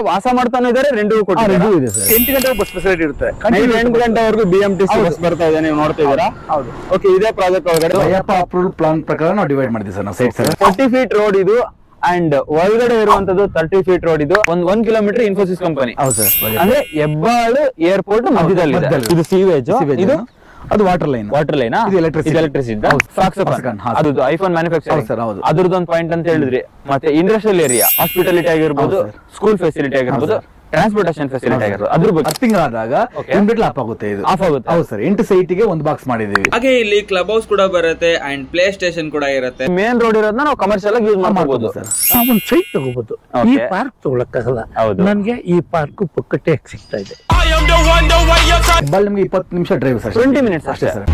ವಾಸ ಮಾಡ್ತಾನೆ ಇದಾರೆ, ರೆಂಟು ಕೊಟ್ಟಿದ್ದಾರೆ. 8 ಗಂಟೆ ಬಸ್ ಫೆಸಿಲಿಟಿ ಇರುತ್ತೆ. 8 ಗಂಟೆವರೆಗೂ BMTC ಬಸ್ ಬರ್ತಾ ಇದೆ, ನೀವು ನೋಡ್ತಾ ಇದ್ದೀರಾ. ಹೌದು. ಓಕೆ, ಇದೇ ಪ್ರಾಜೆಕ್ಟ್ ಒಳಗಡೆ ಅಯ್ಯಪ್ಪ ಅಪ್ರೂವಲ್ ಪ್ಲಾನ್ ಪ್ರಕಾರ ನಾವು ಡಿವೈಡ್ ಮಾಡಿದ್ದೀವಿ ಸರ್ ನಾವು ಸೈಟ್ ಸರ್. 40 ಫೀಟ್ ರೋಡ್ ಇದು ಅಂಡ್ ಒಳಗಡೆ ಇರುವಂತದ್ದು 30 ಫೀಟ್ ರೋಡ್ ಇದು. 1 ಕಿಲೋಮೀಟರ್ ಇನ್ಫೋಸಿಸ್ ಕಂಪನಿ. ಹೌದು ಸರ್. ಅಂದ್ರೆ ಹೆಬ್ಬಾಳು ಏರ್ಪೋರ್ಟ್ ಮಧ್ಯದಲ್ಲಿ ಇದು ಸೀವೇಜ್, ಇದು ಅದು ವಾಟರ್ ಲೈನ್. ಇದು ಎಲೆಕ್ಟ್ರಿಸಿಟಿ. ಅದು ಐಫೋನ್ ಮ್ಯಾನುಫ್ಯಾಕ್ಚರಿಂಗ್ ಅದ್ರದ್ದು ಒಂದು ಪಾಯಿಂಟ್ ಅಂತ ಹೇಳಿದ್ರಿ. ಮತ್ತೆ ಇಂಡಸ್ಟ್ರಿಯಲ್ ಏರಿಯಾ, ಹಾಸ್ಪಿಟಾಲಿಟಿ ಆಗಿರ್ಬೋದು, ಸ್ಕೂಲ್ ಫೆಸಿಲಿಟಿ ಆಗಿರ್ಬೋದು, ಟ್ರಾನ್ಸ್ಪೋರ್ಟೇಷನ್ ಫೆಸಿಲಿಟಿ ಆಗಿರ್ಬೋದು, ಅದ್ರ ಬಗ್ಗೆ ಅರ್ಥಿಂಗ್ ಆದಾಗ ಇಮಿಡಿಯೇಟ್ಲಿ ಆಫ್ ಆಗುತ್ತೆ. ಇದು ಆಫ್ ಆಗುತ್ತೆ. ಹೌದು ಸರ್. 8 ಸೈಟಿಗೆ ಒಂದು ಬಾಕ್ಸ್ ಮಾಡಿದೀವಿ. ಹಾಗೆ ಇಲ್ಲಿ ಕ್ಲಬ್ ಹೌಸ್ ಕೂಡ ಬರುತ್ತೆ ಅಂಡ್ ಪ್ಲೇ ಸ್ಟೇಷನ್ ಕೂಡ ಇರುತ್ತೆ. ಮೇನ್ ರೋಡ್ ಇರೋದನ್ನ ನಾವು ಕಮರ್ಷಿಯಲ್ ಆಗಿ ಯೂಸ್ ಮಾಡಬಹುದು ಸರ್. ಒಂದು ಸೈಟ್ ತಗೋಬಹುದು. ಈ ಪಾರ್ಕ್ ತಗೊಳಕ್ಕಾಗಲ್ಲ. ನನ್ಗೆ ಈ ಪಾರ್ಕ್ ಪಕ್ಕಟ್ಟೆ ಸಿಗ್ತಾ ಇದೆ. ನಿಮ್ಗೆ 20 ನಿಮಿಷ ಡ್ರೈವ್ ಸರ್, 20 ಮಿನಿಟ್ಸ್ ಅಷ್ಟೇ ಸರ್.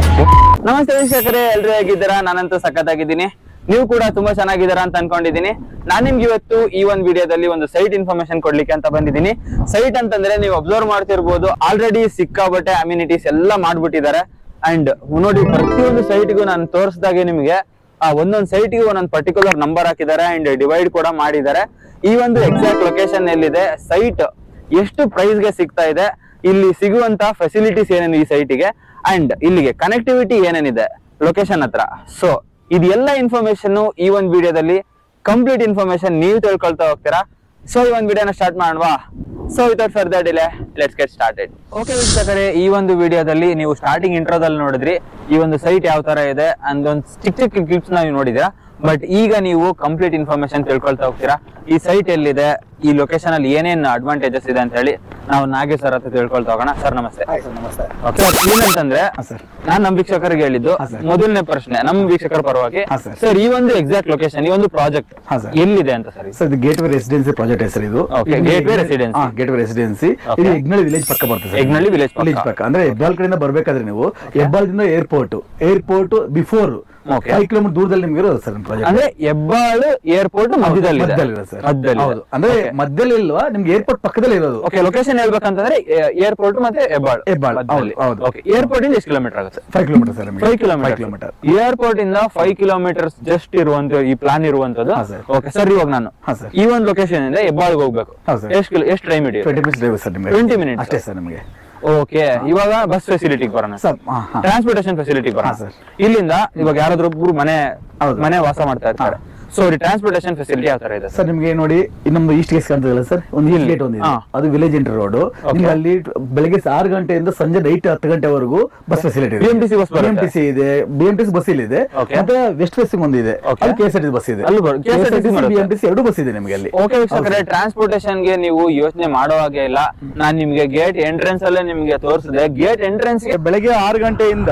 ನಮಸ್ತೆ ವೀಕ್ಷಕರೇ, ಎಲ್ರು ಹೇಗಿದ್ದೀರಾ? ನಾನಂತೂ ಸಖತ್ತಾಗಿದ್ದೀನಿ, ನೀವು ಕೂಡ ತುಂಬಾ ಚೆನ್ನಾಗಿದ್ದೀರಾ ಅಂತ ಅನ್ಕೊಂಡಿದ್ದೀನಿ. ನಾನ್ ನಿಮ್ಗೆ ಇವತ್ತು ಈ ಒಂದು ವಿಡಿಯೋದಲ್ಲಿ ಒಂದು ಸೈಟ್ ಇನ್ಫಾರ್ಮೇಶನ್ ಕೊಡ್ಲಿಕ್ಕೆ ಅಂತ ಬಂದಿದ್ದೀನಿ. ಸೈಟ್ ಅಂತಂದ್ರೆ ನೀವು ಅಬ್ಸರ್ವ್ ಮಾಡ್ತಿರ್ಬೋದು, ಆಲ್ರೆಡಿ ಸಿಕ್ಕಾಬಟ್ಟೆ ಅಮ್ಯುನಿಟೀಸ್ ಎಲ್ಲ ಮಾಡ್ಬಿಟ್ಟಿದ್ದಾರೆ. ಅಂಡ್ ನೋಡಿ, ಪ್ರತಿಯೊಂದು ಸೈಟ್ಗೂ ನಾನು ತೋರಿಸಿದಾಗೆ ನಿಮಗೆ ಒಂದೊಂದು ಸೈಟ್ಗೂ ಒಂದೊಂದು ಪರ್ಟಿಕ್ಯುಲರ್ ನಂಬರ್ ಹಾಕಿದ್ದಾರೆ ಅಂಡ್ ಡಿವೈಡ್ ಕೂಡ ಮಾಡಿದ್ದಾರೆ. ಈ ಒಂದು ಎಕ್ಸಾಕ್ಟ್ ಲೊಕೇಶನ್ ಎಲ್ಲಿದೆ, ಸೈಟ್ ಎಷ್ಟು ಪ್ರೈಸ್ ಗೆ ಸಿಗ್ತಾ ಇದೆ, ಇಲ್ಲಿ ಸಿಗುವಂತ ಫೆಸಿಲಿಟೀಸ್ ಏನೇನು ಈ ಸೈಟಿಗೆ, ಅಂಡ್ ಇಲ್ಲಿಗೆ ಕನೆಕ್ಟಿವಿಟಿ ಏನೇನಿದೆ ಲೊಕೇಶನ್ ಹತ್ರ. ಸೊ ಇದೆಲ್ಲ ಇನ್ಫಾರ್ಮೇಶನ್ ಈ ಒಂದು ವಿಡಿಯೋದಲ್ಲಿ ಕಂಪ್ಲೀಟ್ ಇನ್ಫಾರ್ಮೇಶನ್ ನೀವು ತಿಳ್ಕೊಳ್ತಾ ಹೋಗ್ತೀರಾ. ಸೊ ಈ ಒಂದು ವಿಡಿಯೋನ ಸ್ಟಾರ್ಟ್ ಮಾಡುವಾ. So without further delay let's get started. Okay ವೀಕ್ಷಕರೇ, ಈ ಒಂದು ವಿಡಿಯೋದಲ್ಲಿ ನೀವು ಸ್ಟಾರ್ಟಿಂಗ್ ಇಂಟ್ರೋದಲ್ಲಿ ನೋಡಿದ್ರಿ ಈ ಒಂದು ಸೈಟ್ ಯಾವ ತರ ಇದೆ ಅಂದೊಂದು ಚಿಕ್ಕ ಕ್ಲಿಪ್ಸ್ ನೀವು ನೋಡಿದಿರಾ. ಬಟ್ ಈಗ ನೀವು ಕಂಪ್ಲೀಟ್ ಇನ್ಫಾರ್ಮೇಶನ್ ತಿಳ್ಕೊಳ್ತಾ ಹೋಗ್ತೀರಾ. ಈ ಸೈಟ್ ಎಲ್ಲಿದೆ, ಈ ಲೊಕೇಶನ್ ಅಲ್ಲಿ ಏನೇನ್ ಅಡ್ವಾಂಟೇಜಸ್ ಇದೆ ಅಂತ ಹೇಳಿ ನಾವು ನಾಗೇಶ್ ಸರ್ ಹತ್ರ ತಿಳ್ಕೊಳ್ತಾ ಹೋಗೋಣ. ಸರ್ ನಮಸ್ತೆ. ಏನಂತಂದ್ರೆ ನಾನ್ ನಮ್ ವೀಕ್ಷಕರಿಗೆ ಹೇಳಿದ್ದು ಮೊದಲನೇ ಪ್ರಶ್ನೆ ನಮ್ ವೀಕ್ಷಕರ ಪರವಾಗಿ, ಸರ್ ಈ ಒಂದು ಎಕ್ಸಾಕ್ಟ್ ಲೊಕೇಶನ್, ಈ ಒಂದು ಪ್ರಾಜೆಕ್ಟ್ ಎಲ್ಲಿದೆ ಅಂತ ಸರ್? ಸರ್ ಇದು ಗೇಟ್ವೇ ರೆಸಿಡೆನ್ಸಿ ಪ್ರಾಜೆಕ್ಟ್ ಹೆಸರು. ಇದು ಗೇಟ್ವೇ ರೆಸಿಡೆನ್ಸಿ. ಗೇಟ್ವೇ ರೆಸಿಡೆನ್ಸಿ ಇದು ಹೆಗ್ನಳ್ಳಿ ವಿಲೇಜ್ ಪಕ್ಕ ಬರ್ತದೆ. ಹೆಗ್ನಳ್ಳಿ ವಿಲೇಜ್ ಪಕ್ಕ ಅಂದ್ರೆ ಹೆಬ್ಬಾಳ್ ಕಡೆಯಿಂದ ಬರ್ಬೇಕಾದ್ರೆ ನೀವು ಹೆಬ್ಬಾಳದಿಂದ ಏರ್ಪೋರ್ಟ್ ಬಿಫೋರ್ 5 ಕಿಲೋಮೀಟರ್ ದೂರದಲ್ಲಿ ನಿಮ್ಗೆ ಇರೋದು ಸರ್ ಪ್ರಾಜೆಕ್ಟ್. ಅಂದ್ರೆ ಹೆಬ್ಬಾಳು ಏರ್ಪೋರ್ಟ್ ಮಧ್ಯದಲ್ಲಿ ಸರ್. ಅಂದ್ರೆ ಮಧ್ಯದಲ್ಲಿ ಇಲ್ವಾ, ನಿಮ್ಗೆ ಏರ್ಪೋರ್ಟ್ ಪಕ್ಕದಲ್ಲಿ ಇರೋದು. ಓಕೆ, ಲೊಕೇಶನ್ ಹೇಳ್ಬೇಕಂತಂದ್ರೆ ಏರ್ಪೋರ್ಟ್ ಮತ್ತೆ ಹೆಬ್ಬಾಳು. ಏರ್ಪೋರ್ಟ್ ಇಂದ ಎಷ್ಟು ಕಿಲೋಮೀಟರ್ ಆಗುತ್ತೆ? 5 ಕಿಲೋಮೀಟರ್ ಸರ್. 5 ಕಿಲೋಮೀಟರ್. ಏರ್ಪೋರ್ಟ್ ಇಂದ 5 ಕಿಲೋಮೀಟರ್ ಜಸ್ಟ್ ಇರುವಂತ ಈ ಪ್ಲಾನ್ ಇರುವಂತದ್ದು. ಓಕೆ ಸರ್, ಇವಾಗ ನಾನು ಈ ಒಂದು ಲೊಕೇಶನ್ ಇಂದ ಹೆಬ್ಬಾಳ್ಗೆ ಹೋಗ್ಬೇಕು, ಎಷ್ಟು ಟೈಮ್ ಹಿಡಿಯುತ್ತೆ? 20 ಮಿನಿಟ್ಸ್ ಡ್ರೈವ್ ಸರ್ ನಿಮಗೆ. 20 ಮಿನಿಟ್ಸ್ ಅಷ್ಟೇ ಸರ್ ನಿಮಗೆ. ಓಕೆ, ಇವಾಗ ಬಸ್ ಫೆಸಿಲಿಟಿಗೆ ಬರೋಣ ಸರ್. ಟ್ರಾನ್ಸ್ಪೋರ್ಟೇಷನ್ ಫೆಸಿಲಿಟಿಗೆ ಬರೋಣ ಸರ್. ಇಲ್ಲಿಂದ ಇವಾಗ ಯಾರಾದ್ರೂ ಒಬ್ರು ಮನೆ ವಾಸ ಮಾಡ್ತಾ ಇರ್ತಾರೆ, ಸೊ ಟ್ರಾನ್ಸ್ಪೋರ್ಟೇಷನ್ ಫೆಸಿಲಿಟಿ ಯಾವ ತರ ಇದೆ ಸರ್? ನಿಮಗೆ ನೋಡಿ, ನಮ್ದು ಈಸ್ಟ್ ಗೇಟ್ ಕಾಣ್ತದಲ್ಲ ಸರ್, ಒಂದು ಈಸ್ಟ್ ಗೇಟ್ ಒಂದಿದೆ, ಅದು ವಿಲೇಜ್ ಎಂಟ್ರಿ ರೋಡ್. ನಿಮ್ಗೆ ಅಲ್ಲಿ ಬೆಳಗ್ಗೆ 6 ಗಂಟೆಯಿಂದ ಸಂಜೆ ನೈಟ್ 10 ಗಂಟೆವರೆಗೂ ಬಸ್ ಫೆಸಿಲಿಟಿ ಇದೆ. BMTC ಬಸ್ ಇದೆ, BMTC ಬಸ್ ಇದೆ, ಮತ್ತೆ ವೆಸ್ಟ್ ಫೇಸಿಂಗ್ ಒಂದಿದೆ, ಅದು KSRTC ಬಸ್ ಇದೆ. BMTC 2 ಬಸ್ ಇದೆ ನಿಮಗೆ ಅಲ್ಲಿ. ಓಕೆ ವೀಕ್ಷಕರೇ, ಟ್ರಾನ್ಸ್ಪೋರ್ಟೇಷನ್ ಗೆ ನೀವು ಯೋಚನೆ ಮಾಡೋ ಹಾಗೆ ಇಲ್ಲ. ನಾನು ನಿಮ್ಗೆ ಗೇಟ್ ಎಂಟ್ರೆನ್ಸ್ ಅಲ್ಲೇ ನಿಮ್ಗೆ ತೋರಿಸಿದೆ. ಗೇಟ್ ಎಂಟ್ರೆನ್ಸ್ ಗೆ ಬೆಳಗ್ಗೆ 6 ಗಂಟೆಯಿಂದ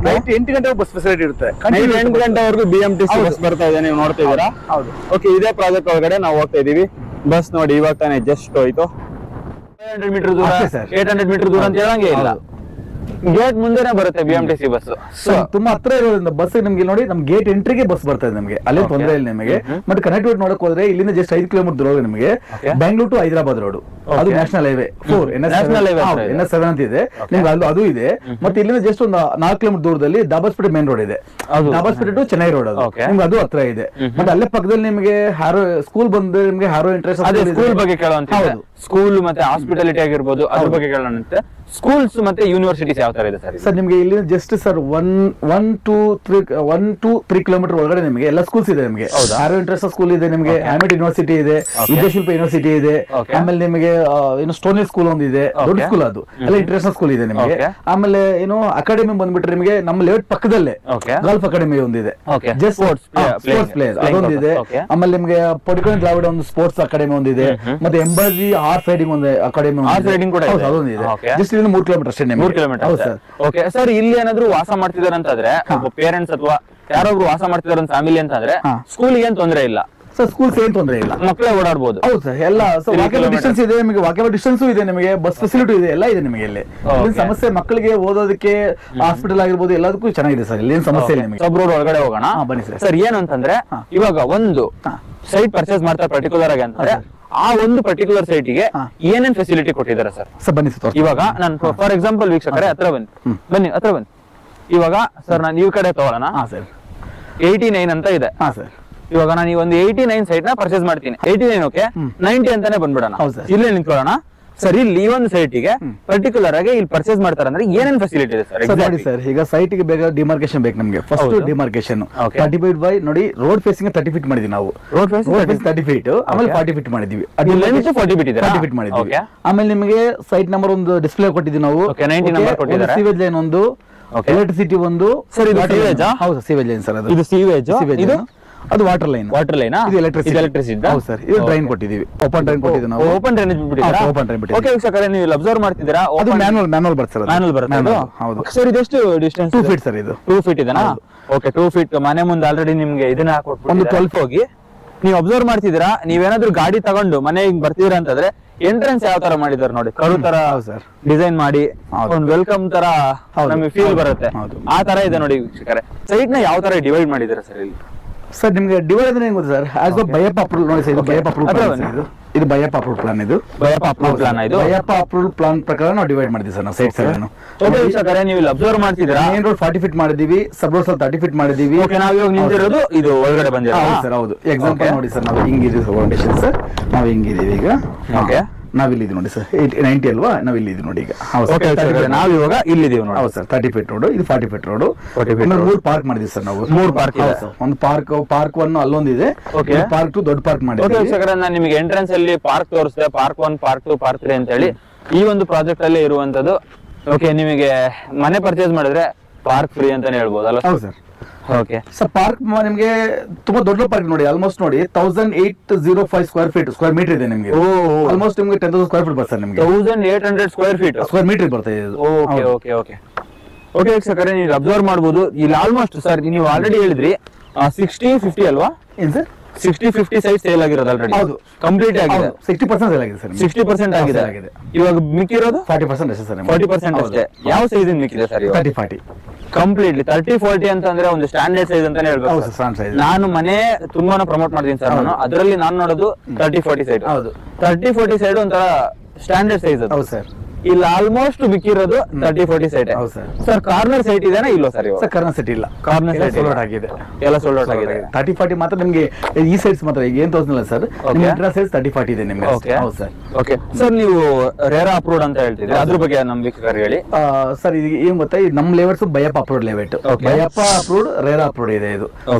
ನೈಟ್ 8 ಗಂಟೆ ಬಸ್ ಫೆಸಿಲಿಟಿ ಇರುತ್ತೆ. 8 ಗಂಟೆವರೆಗೂ BMTC ಬಸ್ ಬರ್ತಾ ಇದೆ, ನೀವು ನೋಡ್ತಾ ಇದ್ದೀರಾ. ಹೌದು. ಓಕೆ, ಇದೇ ಪ್ರಾಜೆಕ್ಟ್ ಒಳಗಡೆ ನಾವು ಹೋಗ್ತಾ ಇದೀವಿ. ಬಸ್ ನೋಡಿ ಇವಾಗ ತಾನೇ ಜಸ್ಟ್ ಹೋಯ್ತು. 800 ಮೀಟರ್ ದೂರ, 800 ಮೀಟರ್ ದೂರ ಅಂತ ಹೇಳಂಗೆ ಇಲ್ಲ, ಗೇಟ್ ಮುಂದೆನೆ ಬರುತ್ತೆ BMTC ಬಸ್. ತುಂಬಾ ಹತ್ರ ಇರೋದ್ರಿಂದ ಬಸ್ ನಿಮ್ಗೆ ನೋಡಿ, ನಮ್ ಗೇಟ್ ಎಂಟ್ರಿಗೆ ಬಸ್ ಬರ್ತದೆ ನಮಗೆ, ಅಲ್ಲೇ ತೊಂದರೆ ಇಲ್ಲ ನಿಮಗೆ. ಮತ್ತೆ ಕನೆಕ್ಟಿವಿಟಿ ನೋಡಕ್ ಹೋದ್ರೆ ಇಲ್ಲಿಂದ ಜಸ್ಟ್ 5 ಕಿಲೋಮೀಟರ್ ದೂರ ನಿಮಗೆ ಬ್ಯಾಂಗ್ಳೂರ್ ಟು ಹೈದರಾಬಾದ್ ರೋಡ್, ಅದು ನ್ಯಾಷನಲ್ ಹೈವೇ 4 NS7 ಅಂತ ಇದೆ ನಿಮ್ಗೆ, ಅದು ಇದೆ. ಮತ್ತೆ ಇಲ್ಲಿಂದ ಜಸ್ಟ್ ಒಂದು 4 ಕಿಲೋಮೀಟರ್ ದೂರದಲ್ಲಿ ದಾಬಾಸ್ಪೇಟೆ ಮೇನ್ ರೋಡ್ ಇದೆ, ದಾಬಾಸ್ಪೇಟೆ ಟು ಚೆನ್ನೈ ರೋಡ್, ಅದು ನಿಮ್ಗೆ ಅದು ಹತ್ರ ಇದೆ. ಮತ್ತೆ ಅಲ್ಲೇ ಪಕ್ಕದಲ್ಲಿ ನಿಮಗೆ ಹ್ಯಾರೋ ಸ್ಕೂಲ್ ಬಂದು ನಿಮ್ಗೆ ಹ್ಯಾರೋ ಇಂಟ್ರೆಸ್ಟ್ ಸ್ಕೂಲ್ ಬಗ್ಗೆ ಕೇಳೋಂತ, ಸ್ಕೂಲ್ ಮತ್ತೆ ಹಾಸ್ಪಿಟಾಲಿಟಿ ಆಗಿರ್ಬೋದು ಅದ್ರ ಬಗ್ಗೆ ಕೇಳೋಣ. ಸ್ಕೂಲ್ಸ್ ಮತ್ತೆ ಯೂನಿವರ್ಸಿಟೀಸ್ ಯಾವ ತರ ಇದೆ ಸರ್? ಸರ್ ನಿಮ್ಗೆ ಇಲ್ಲಿ ಜಸ್ಟ್ ಸರ್ 1 to 3 ಕಿಲೋಮೀಟರ್ ಒಳಗಡೆ ನಿಮಗೆ ಎಲ್ಲ ಸ್ಕೂಲ್ಸ್ ಇದೆ. ನಿಮಗೆ ಹ್ಯಾರೋ ಇಂಟರ್ನ್ಯಾಷನಲ್ ಸ್ಕೂಲ್ ಇದೆ, ನಿಮಗೆ ಹ್ಯಾಮೆಟ್ ಯೂನಿವರ್ಸಿಟಿ ಇದೆ, ವಿದ್ಯಾಶಿಲ್ಪ ಯೂನಿವರ್ಸಿಟಿ ಇದೆ, ಆಮೇಲೆ ನಿಮಗೆ ಏನು ಸ್ಟೋನೇಜ್ ಸ್ಕೂಲ್ ಒಂದಿದೆ, ದೊಡ್ಡ ಸ್ಕೂಲ್, ಅದು ಎಲ್ಲ ಇಂಟರ್ನ್ಯಾಷನಲ್ ಸ್ಕೂಲ್ ಇದೆ ನಿಮಗೆ. ಆಮೇಲೆ ಏನು ಅಕಾಡೆಮಿ ಬಂದ್ಬಿಟ್ರೆ ನಿಮಗೆ ನಮ್ಮ ಲೇಔಟ್ ಪಕ್ಕದಲ್ಲೇ ಗಲ್ಫ್ ಅಕಾಡೆಮಿ ಒಂದಿದೆ, ಜಸ್ಟ್ ಸ್ಪೋರ್ಟ್ಸ್ ಪ್ಲೇಸ್ ಅದೊಂದಿದೆ. ಆಮೇಲೆ ನಿಮಗೆ ಪೊಡಿಕೋನ್ ದ್ರಾವಿಡ ಒಂದು ಸ್ಪೋರ್ಟ್ಸ್ ಅಕಾಡೆಮಿ ಒಂದಿದೆ, ಮತ್ತೆ ಎಂಬಾಜಿ ಹಾರ್ಸ್ ರೈಡಿಂಗ್ ಒಂದು ಅಕಾಡೆಮಿ ಅದೊಂದಿದೆ. ಜಸ್ಟ್ 3 ಕಿಲೋಮೀಟರ್ ಅಷ್ಟೇ. 3 ಕಿಲೋಮೀಟರ್. ಓಕೆ ಸರ್, ಇಲ್ಲಿ ಏನಾದ್ರು ವಾಸ ಮಾಡ್ತಿದಾರೆ ಅಂತಂದ್ರೆ ಪೇರೆಂಟ್ಸ್ ಅಥವಾ ಯಾರೊಬ್ರು ವಾಸ ಮಾಡ್ತಿದಾರೆ ಫ್ಯಾಮಿಲಿ ಅಂತಂದ್ರೆ ಸ್ಕೂಲ್ ಏನ್ ತೊಂದರೆ ಇಲ್ಲ ಸರ್, ಸ್ಕೂಲ್ಸ್ ಏನ್ ತೊಂದರೆ ಇಲ್ಲ, ಮಕ್ಕಳೇ ಓಡಾಡ್ಬೋದು. ಹೌದು ಸರ್, ಎಲ್ಲ ವಾಕೇಬಲ್ ಡಿಸ್ಟೆನ್ಸ್ ಇದೆ ನಿಮಗೆ, ವಾಕೇಬಲ್ ಡಿಸ್ಟೆನ್ಸ್ ಇದೆ ನಿಮಗೆ, ಬಸ್ ಫೆಸಿಲಿಟಿ ಇದೆ, ಎಲ್ಲ ಇದೆ ನಿಮಗೆ. ಇಲ್ಲಿ ಸಮಸ್ಯೆ ಮಕ್ಕಳಿಗೆ ಓದೋದಕ್ಕೆ ಹಾಸ್ಪಿಟಲ್ ಆಗಿರ್ಬೋದು ಎಲ್ಲದಕ್ಕೂ ಚೆನ್ನಾಗಿದೆ ಸರ್, ಇಲ್ಲಿ ಏನ್ ಸಮಸ್ಯೆ ಇಲ್ಲ ನಿಮಗೆ. ಸಬ್ ರೋಡ್ ಒಳಗಡೆ ಹೋಗೋಣ ಬನ್ನಿ ಸರ್. ಸರ್ ಏನು ಅಂತಂದ್ರೆ ಇವಾಗ ಒಂದು ಸೈಟ್ ಪರ್ಚೇಸ್ ಮಾಡ್ತಾರೆ ಪರ್ಟಿಕ್ಯುಲರ್ ಆಗಿ ಅಂತಂದ್ರೆ ಆ ಒಂದು ಪರ್ಟಿಕ್ಯುಲರ್ ಸೈಟಿಗೆ ಏನೇನ್ ಫೆಸಿಲಿಟಿ ಕೊಟ್ಟಿದ್ದಾರೆ ಸರ್? ಬನ್ನಿ ಸರ್. ಇವಾಗ ನಾನು ಫಾರ್ ಎಕ್ಸಾಂಪಲ್ ವೀಕ್ಷಕರೇ ಹತ್ರ ಬನ್ನಿ. ಇವಾಗ ಸರ್ ನಾನು ಈ ಕಡೆ ತಗೊಳ್ಳೋಣ. 89 ಅಂತ ಇದೆ. ಇವಾಗ ನಾನು ಈ ಒಂದು 89 ಸೈಟ್ ನ ಪರ್ಚೇಸ್ ಮಾಡ್ತೀನಿ. 89 ಓಕೆ, 90 ಅಂತಾನೆ ಬಂದ್ಬಿಡೋಣ, ಇಲ್ಲೇ ನಿಂತ್ಕೊಳ್ಳೋಣ. ಸರ್ ಇಲ್ಲಿ ಈ ಒಂದು ಸೈಟಿಗೆ ಪರ್ಟಿಕ್ಯುಲರ್ ಆಗಿ ಇಲ್ಲಿ ಪರ್ಚೇಸ್ ಮಾಡ್ತಾರೆ ಅಂದ್ರೆ ಏನೇನ್ ಫೆಸಿಲಿಟಿ ಇದೆ ಸರ್? ನೋಡಿ ಸರ್, ಈಗ ಸೈಟ್ ಗೆ ಬೇಕಾದ ಡಿಮಾರ್ಕೇಶನ್ ಬೇಕು ನಮಗೆ. ಫಸ್ಟ್ ಡಿಮಾರ್ಕೇಶನ್ 30 ಫೀಟ್ ಬೈ ನೋಡಿ, ರೋಡ್ ಫೇಸಿಂಗ್ 30 ಫೀಟ್ ಮಾಡಿದ್ವಿ ನಾವು. ರೋಡ್ ಫೇಸಿಂಗ್ 30 ಫೀಟ್, ಆಮೇಲೆ 40 ಫೀಟ್ ಮಾಡಿದ್ವಿ. 40 ಫೀಟ್ ಇದೆ, 40 ಫೀಟ್ ಮಾಡಿದ್ವಿ. ಆಮೇಲೆ ನಿಮಗೆ ಸೈಟ್ ನಂಬರ್ ಒಂದು ಡಿಸ್ಪ್ಲೇ ಕೊಟ್ಟಿದ್ವಿ ನಾವು. 90 ನಂಬರ್ ಕೊಟ್ಟಿದ್ದಾರೆ. ಸಿವೇಜ್ ಲೈನ್ ಒಂದು, ಎಲೆಕ್ಟ್ರಿಸಿಟಿ ಒಂದು. ಸರ್ ಇದು ಸೀವೇಜ್? ಹೌದು ಸಿವೇಜ್ ಲೈನ್ ಸರ್. ಇದು ಸೀವೇಜ್, ಇದು ಅದು ವಾಟರ್ ಲೈನ್. ವಾಟರ್ ಲೈನ್, ಇದು ಎಲೆಕ್ಟ್ರಿಸಿಟಿ. ಹೌದು ಸರ್, ಇದು ಡ್ರೈನ್ ಕೊಟ್ಟಿದ್ದೀವಿ. ಓಪನ್ ಡ್ರೈನ್ ಕೊಟ್ಟಿದ್ದೀವಿ ನಾವು. ಓಪನ್ ಡ್ರೈನೇಜ್ ಬಿಟ್ಟಿದ್ದೀರಾ? ಓಪನ್ ಡ್ರೈನ್ ಬಿಟ್ಟಿದ್ದೀವಿ. ಓಕೆ ವೀಕ್ಷಕರೇ, ನೀವು ಇಲ್ಲಿ ಅಬ್ಸರ್ವ್ ಮಾಡ್ತಿದ್ದೀರಾ, ಅದು ಮ್ಯಾನುವಲ್ ಬರ್ತದೆ. ಮ್ಯಾನುವಲ್ ಬರುತ್ತೆ. ಹೌದು ಸರ್, ಇದೆಷ್ಟು ಡಿಸ್ಟೆನ್ಸ್? 2 feet sir. ಇದು 2 ಫೀಟ್ ಇದೆನಾ? ಓಕೆ, 2 ಫೀಟ್ ಮನೆ ಮುಂದೆ ಆಲ್ರೆಡಿ ನಿಮ್ಗೆ ಇದನ್ನ ಹಾಕೊಟ್ಬಿಟ್ಟು ಒಂದು 12 ಹೋಗಿ ನೀವು ಅಬ್ಸರ್ವ್ ಮಾಡ್ತಿದ್ದೀರಾ. ನೀವೇನಾದ್ರೂ ಗಾಡಿ ತಗೊಂಡು ಮನೆಗೆ ಬರ್ತಿದ್ದೀರಾ ಅಂತಂದ್ರೆ ಎಂಟ್ರೆನ್ಸ್ ಯಾವ ತರ ಮಾಡಿದಾರೆ ನೋಡಿ, ಕರು ತರ ಡಿಸೈನ್ ಮಾಡಿ ಒಂದು ವೆಲ್ಕಮ್ ತರ ನಮಗೆ ಫೀಲ್ ಬರುತ್ತೆ. ಆ ತರ ಇದೆ ನೋಡಿ ವೀಕ್ಷಕರೇ. ಸೈಟ್ ನ ಯಾವ ತರ ಡಿವೈಡ್ ಮಾಡಿದಾರೆ ಸರ್ ಇಲ್ಲಿ? ಸರ್ ನಿಮ್ಗೆ ಡಿವೈಡ್ ಅಂದ್ರೆ ಏನ್ ಗೊತ್ತಾ ಸರ್, ಆಸ್ ಬಯಪ್ಪ ಅಪ್ರೂವಲ್ ನೋಡಿ ಸರ್. ಇದು ಬಯಪ್ಪ ಅಪ್ರೂವಲ್ ಇದು ಬಯಪ್ಪ ಅಪ್ರೂವಲ್ ಪ್ಲಾನ್. ಇದು ಬಯಪ್ಪ ಅಪ್ರೂವಲ್ ಪ್ಲಾನ್. ಇದು ಬಯಪ್ಪ ಅಪ್ರೂವಲ್ ಪ್ಲಾನ್ ಪ್ರಕಾರ ನಾವು ಡಿವೈಡ್ ಮಾಡಿದ್ವಿ ಸರ್ ನಾವು ಸೈಟ್ಸ್ ಅನ್ನು. ಓಕೆ ವೀಕ್ಷಕರೇ, ನೀವು ಇಲ್ಲಿ ಅಬ್ಸರ್ವ್ ಮಾಡ್ತಿದ್ದೀರಾ, ಮೇನ್ ರೋಡ್ 40 ಫೀಟ್ ಮಾಡಿದೀವಿ, ಸಬ್ ರೋಡ್ 30 ಫೀಟ್ ಮಾಡಿದೀವಿ. ಓಕೆ, ನಾವು ಇವಾಗ ನಿಂತಿರೋದು ಇದು ಒಳಗಡೆ ಬಂದಿರೋದು ಸರ್. ಹೌದು, ಎಕ್ಸಾಂಪಲ್ ನೋಡಿ ಸರ್, ನಾವು ಹಿಂಗಿದೀವಿ ಫೌಂಡೇಶನ್ ಸರ್, ನಾವು ಹಿಂಗಿದೀವಿ ಈಗ. ಓಕೆ, ನಾವಿಲ್ಲಿ ನೋಡಿ ಸರ್, 90 ಅಲ್ವಾ, ನಾವಿಲ್ಲಿ ನೋಡಿ ಈಗ. ನಾವು ಇವಾಗ ಇಲ್ಲಿದ್ದೀವಿ ನೋಡಿ. ಹೌದು ಸರ್, 30 ಫೀಟ್ ರೋಡ್, ಇದು 40 ಫೀಟ್ ರೋಡ್. 3 ಪಾರ್ಕ್ ಮಾಡಿದ್ವಿ ಸರ್ ನಾವು. 3 ಪಾರ್ಕ್ ಇದೆ. ಒಂದು ಪಾರ್ಕ್ 1 ಅಲ್ಲೊಂದಿದೆ, ಪಾರ್ಕ್ 2 ದೊಡ್ಡ ಪಾರ್ಕ್ ಮಾಡಿದ್ವಿ. ನಾನು ನಿಮಗೆ ಎಂಟ್ರೆನ್ಸ್ ಅಲ್ಲಿ ಪಾರ್ಕ್ ತೋರಿಸಿದೆ, ಪಾರ್ಕ್ 1, ಪಾರ್ಕ್ 2, ಪಾರ್ಕ್ 3 ಅಂತ ಹೇಳಿ ಈ ಒಂದು ಪ್ರಾಜೆಕ್ಟ್ ಅಲ್ಲಿ ಇರುವಂತದ್ದು. ಓಕೆ, ನಿಮಗೆ ಮನೆ ಪರ್ಚೇಸ್ ಮಾಡಿದ್ರೆ ಪಾರ್ಕ್ ಫ್ರೀ ಅಂತಾನೆ ಹೇಳ್ಬೋದಲ್ಲ? ಹೌದು ಸರ್. ಓಕೆ ಸರ್, ಪಾರ್ಕ್ ನಿಮ್ಗೆ ತುಂಬಾ ದೊಡ್ಡ ಪಾರ್ಕ್ ನೋಡಿ, ಆಲ್ಮೋಸ್ಟ್ ನೋಡಿ 1805 ಸ್ಕ್ವೇರ್ ಮೀಟರ್ ಇದೆ ನಿಮ್ಗೆ. ಆಲ್ಮೋಸ್ಟ್ ನಿಮ್ಗೆ 10,000 ಸ್ಕ್ವೇರ್ ಫೀಟ್ ಬರ್ತದೆ ನಿಮ್ಗೆ. 1800 ಸ್ಕ್ವೇರ್ ಮೀಟರ್ ಬರ್ತದೆ ಇದು. ಓಕೆ ಓಕೆ ಓಕೆ ಓಕೆ ವೀಕ್ಷಕರೇ, ನೀವು ಅಬ್ಸರ್ವ್ ಮಾಡಬಹುದು ಇಲ್ಲಿ ಆಲ್ಮೋಸ್ಟ್ ಸರ್ ನೀವು ಆಲ್ರೆಡಿ ಹೇಳಿದ್ರಿ 60-50 ಅಲ್ವಾ? ಏನ್ ಸರ್? 60-50 ಸೈಟ್ ಸೇಲ್ ಆಗಿರೋದು ಆಲ್ರೆಡಿ. ಹೌದು, ಕಂಪ್ಲೀಟ್ ಆಗಿದೆ. 60% ಸೇಲ್ ಆಗಿದೆ ಸರ್. 60% ಆಗಿದೆ. ಇವಾಗ ಮಿಕ್ಕಿರೋದು 40% ಅಷ್ಟೇ ಸರ್. 40% ಅಷ್ಟೇ. ಯಾವ ಸೈಜ್ ಮಿಕ್ಕಿದೆ ಸರ್? 30-40 ಕಂಪ್ಲೀಟ್ಲಿ 30-40 ಅಂತಂದ್ರೆ ಒಂದು ಸ್ಟ್ಯಾಂಡರ್ಡ್ ಸೈಜ್ ಅಂತಾನೆ ಹೇಳ್ಬೇಕು. ನಾನು ಮನೆ ತುಂಬಾನು ಪ್ರಮೋಟ್ ಮಾಡ್ತೀನಿ ಸರ್. ನಾನು ಅದರಲ್ಲಿ ನಾನು ನೋಡೋದು 30-40 ಸೈಡ್. ಹೌದು, 30-40 ಸೈಡ್ ಒಂಥರ ಸ್ಟ್ಯಾಂಡರ್ಡ್ ಸೈಜ್ ಅದು. ಹೌದು ಸರ್. ಇಲ್ಲಿ ಆಲ್ಮೋಸ್ಟ್ ಬಿಕ್ಕಿರೋದು 30-40 ಸೈಟ್. ಸರ್, ಕಾರ್ನರ್ ಸೈಟ್ ಇದೆನಾ ಇಲ್ವಾ ಸರ್? ಇವಾಗ ಕಾರ್ನರ್ ಸೈಟ್ ಇಲ್ಲ. ಕಾರ್ನರ್ ಸೈಟ್ ಸೋಲ್ಡ್ ಆಗಿದೆ, ಎಲ್ಲ ಸೋಲ್ಡ್ ಔಟ್ ಆಗಿದೆ. 30-40 ಮಾತ್ರ ನಿಮಗೆ ಈ ಸೈಡ್ಸ್ ಮಾತ್ರ ಈಗ ಏನ್ ತೋರಿಸಲಿಲ್ಲ ಸರ್. ನಿಮ್ಮ ಸೈಜ್ 30-40 ಇದೆ ನಿಮಗೆ. ಹೌದು ಸರ್. ಓಕೆ ಸರ್, ನೀವು ರೇರಾ ಅಪ್ರೂವ್ಡ್ ಅಂತ ಹೇಳ್ತಿದ್ರಿ, ಅದ್ರ ಬಗ್ಗೆ ನಮ್ಮ ವೀಕ್ಷಕರು ಹೇಳಿ. ಸರ್, ಇದು ಏನ್ ಗೊತ್ತಾ, ನಮ್ಮ layouts BIAPPA approved layout. BIAPPA approved, RERA approved ಇದೆ ಇದು.